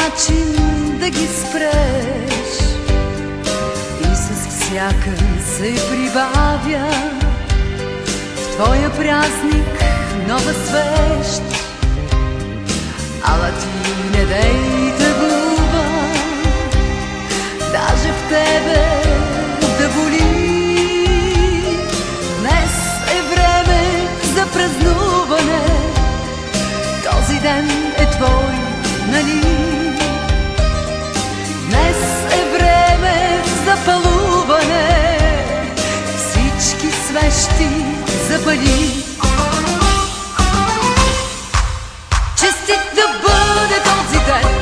начин да ги спреш и с всяка се прибавя в твоя празник нова свещ. Ала ти не дей тъгува, даже в тебе да боли. Днес е време за празнуване, този ден е твой, нали? Днес е време за палуване, всички свещи запали. Честит да бъде този ден,